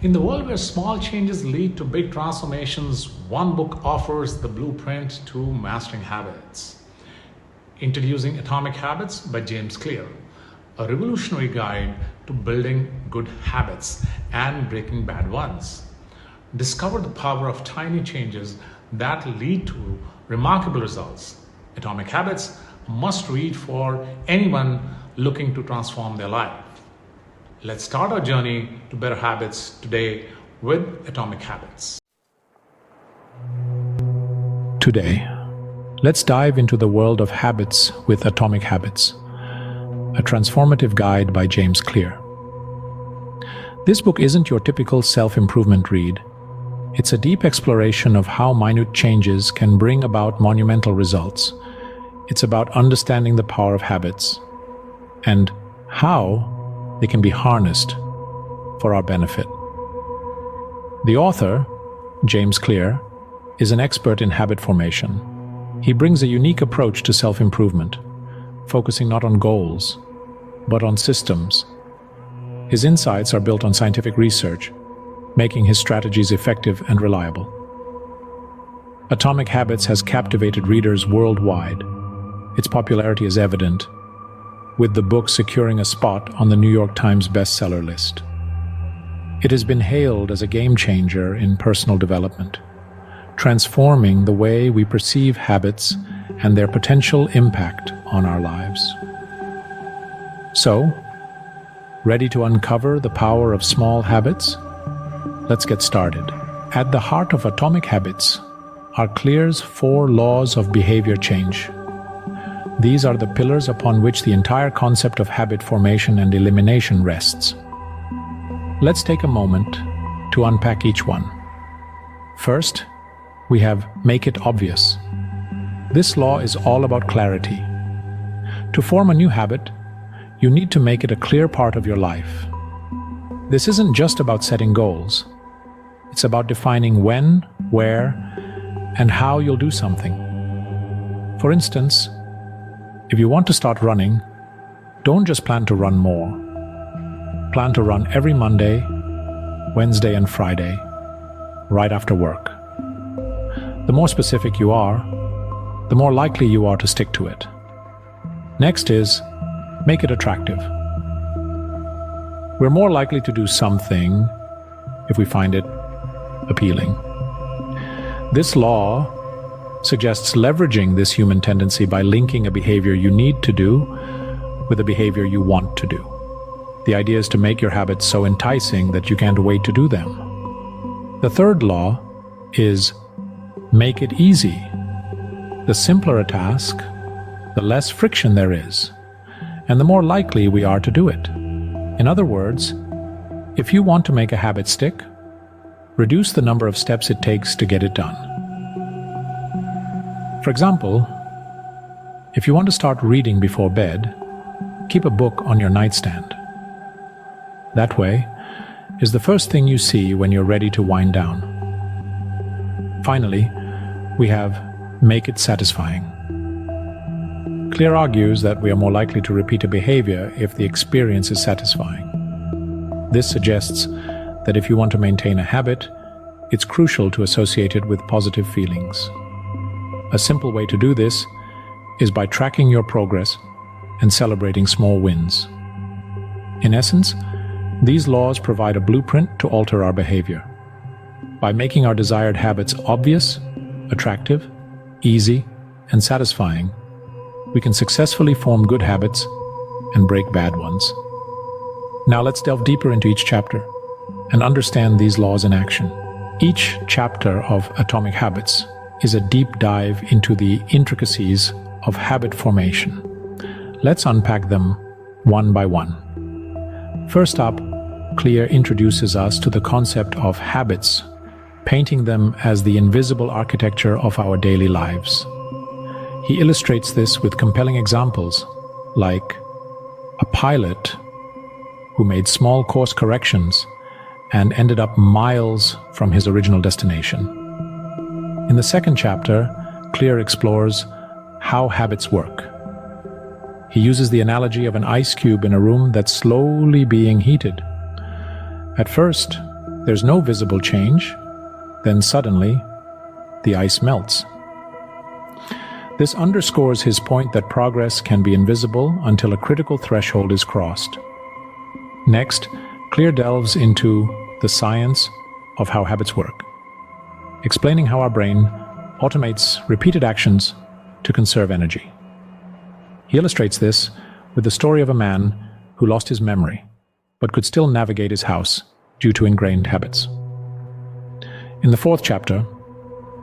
In the world where small changes lead to big transformations, one book offers the blueprint to mastering habits. Introducing Atomic Habits by James Clear, a revolutionary guide to building good habits and breaking bad ones. Discover the power of tiny changes that lead to remarkable results. Atomic Habits, a must read for anyone looking to transform their life. Let's start our journey to better habits today with Atomic Habits. Today, let's dive into the world of habits with Atomic Habits, a transformative guide by James Clear. This book isn't your typical self-improvement read. It's a deep exploration of how minute changes can bring about monumental results. It's about understanding the power of habits and how they can be harnessed for our benefit. The author, James Clear, is an expert in habit formation. He brings a unique approach to self-improvement, focusing not on goals, but on systems. His insights are built on scientific research, making his strategies effective and reliable. Atomic Habits has captivated readers worldwide. Its popularity is evident, with the book securing a spot on the New York Times bestseller list. It has been hailed as a game changer in personal development, transforming the way we perceive habits and their potential impact on our lives. So, ready to uncover the power of small habits? Let's get started. At the heart of Atomic Habits are Clear's 4 laws of behavior change. These are the pillars upon which the entire concept of habit formation and elimination rests. Let's take a moment to unpack each one. First, we have make it obvious. This law is all about clarity. To form a new habit, you need to make it a clear part of your life. This isn't just about setting goals. It's about defining when, where, and how you'll do something. For instance, if you want to start running, don't just plan to run more. Plan to run every Monday, Wednesday, and Friday, right after work. The more specific you are, the more likely you are to stick to it. Next is, make it attractive. We're more likely to do something if we find it appealing. This law suggests leveraging this human tendency by linking a behavior you need to do with a behavior you want to do. The idea is to make your habits so enticing that you can't wait to do them. The third law is make it easy. The simpler a task, the less friction there is, and the more likely we are to do it. In other words, if you want to make a habit stick, reduce the number of steps it takes to get it done. For example, if you want to start reading before bed, keep a book on your nightstand. That way, is the first thing you see when you're ready to wind down. Finally, we have make it satisfying. Clear argues that we are more likely to repeat a behavior if the experience is satisfying. This suggests that if you want to maintain a habit, it's crucial to associate it with positive feelings. A simple way to do this is by tracking your progress and celebrating small wins. In essence, these laws provide a blueprint to alter our behavior. By making our desired habits obvious, attractive, easy, and satisfying, we can successfully form good habits and break bad ones. Now let's delve deeper into each chapter and understand these laws in action. Each chapter of Atomic Habits is a deep dive into the intricacies of habit formation. Let's unpack them one by one. First up, Clear introduces us to the concept of habits, painting them as the invisible architecture of our daily lives. He illustrates this with compelling examples, like a pilot who made small course corrections and ended up miles from his original destination. In the second chapter, Clear explores how habits work. He uses the analogy of an ice cube in a room that's slowly being heated. At first, there's no visible change, then suddenly the ice melts. This underscores his point that progress can be invisible until a critical threshold is crossed. Next, Clear delves into the science of how habits work, explaining how our brain automates repeated actions to conserve energy. He illustrates this with the story of a man who lost his memory, but could still navigate his house due to ingrained habits. In the fourth chapter,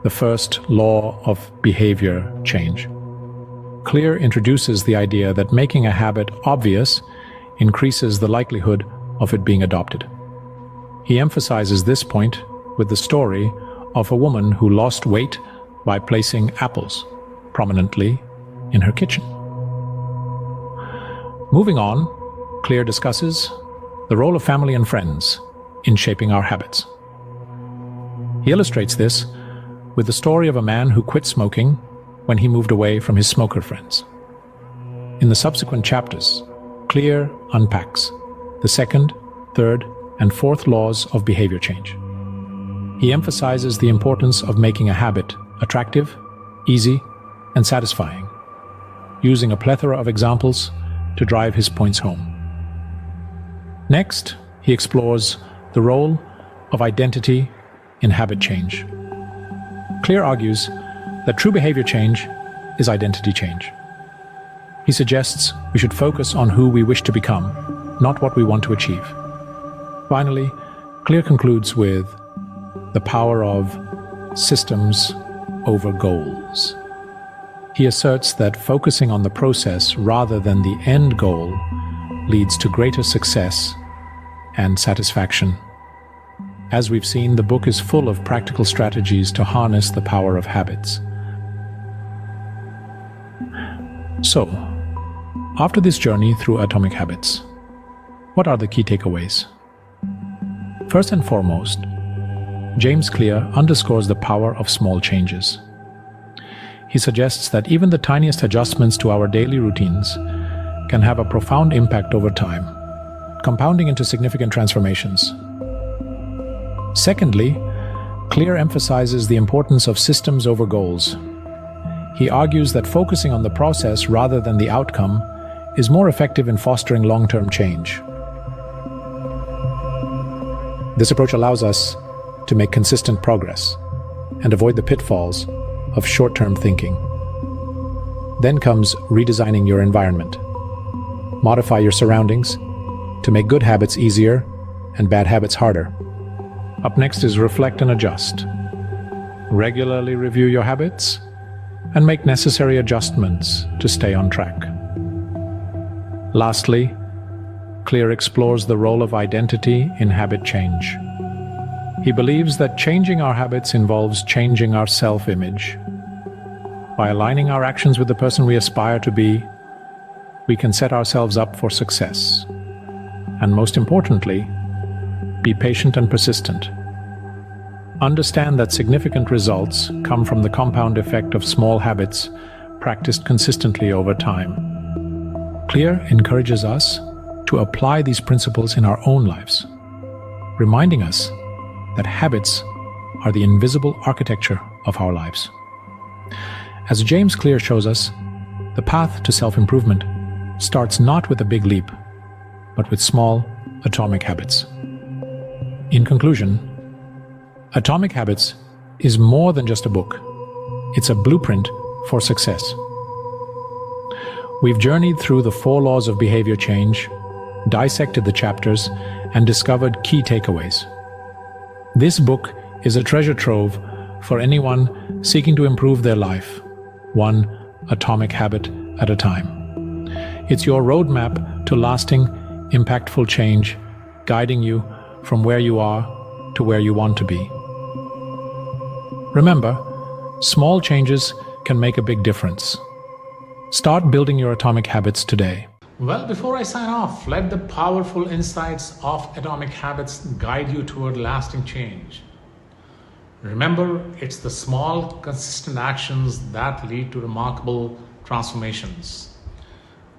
the first law of behavior change, Clear introduces the idea that making a habit obvious increases the likelihood of it being adopted. He emphasizes this point with the story of a woman who lost weight by placing apples prominently in her kitchen. Moving on, Clear discusses the role of family and friends in shaping our habits. He illustrates this with the story of a man who quit smoking when he moved away from his smoker friends. In the subsequent chapters, Clear unpacks the second, third, and fourth laws of behavior change. He emphasizes the importance of making a habit attractive, easy, and satisfying, using a plethora of examples to drive his points home. Next, he explores the role of identity in habit change. Clear argues that true behavior change is identity change. He suggests we should focus on who we wish to become, not what we want to achieve. Finally, Clear concludes with the power of systems over goals. He asserts that focusing on the process rather than the end goal leads to greater success and satisfaction. As we've seen, the book is full of practical strategies to harness the power of habits. So, after this journey through Atomic Habits, what are the key takeaways? First and foremost, James Clear underscores the power of small changes. He suggests that even the tiniest adjustments to our daily routines can have a profound impact over time, compounding into significant transformations. Secondly, Clear emphasizes the importance of systems over goals. He argues that focusing on the process rather than the outcome is more effective in fostering long-term change. This approach allows us to make consistent progress and avoid the pitfalls of short-term thinking. Then comes redesigning your environment. Modify your surroundings to make good habits easier and bad habits harder. Up next is reflect and adjust. Regularly review your habits and make necessary adjustments to stay on track. Lastly, Clear explores the role of identity in habit change. He believes that changing our habits involves changing our self-image. By aligning our actions with the person we aspire to be, we can set ourselves up for success. And most importantly, be patient and persistent. Understand that significant results come from the compound effect of small habits practiced consistently over time. Clear encourages us to apply these principles in our own lives, reminding us that habits are the invisible architecture of our lives. As James Clear shows us, the path to self-improvement starts not with a big leap, but with small, atomic habits. In conclusion, Atomic Habits is more than just a book. It's a blueprint for success. We've journeyed through the 4 laws of behavior change, dissected the chapters, and discovered key takeaways. This book is a treasure trove for anyone seeking to improve their life, one atomic habit at a time. It's your roadmap to lasting, impactful change, guiding you from where you are to where you want to be. Remember, small changes can make a big difference. Start building your atomic habits today. Well, before I sign off, let the powerful insights of Atomic Habits guide you toward lasting change. Remember, it's the small, consistent actions that lead to remarkable transformations.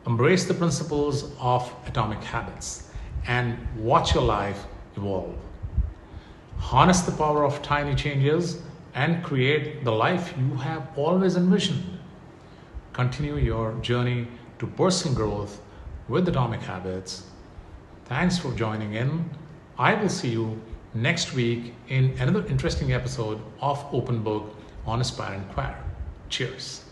Embrace the principles of Atomic Habits and watch your life evolve. Harness the power of tiny changes and create the life you have always envisioned. Continue your journey to personal growth with Atomic Habits. Thanks for joining in. I will see you next week in another interesting episode of OpenBook on Aspire and Inquire. Cheers.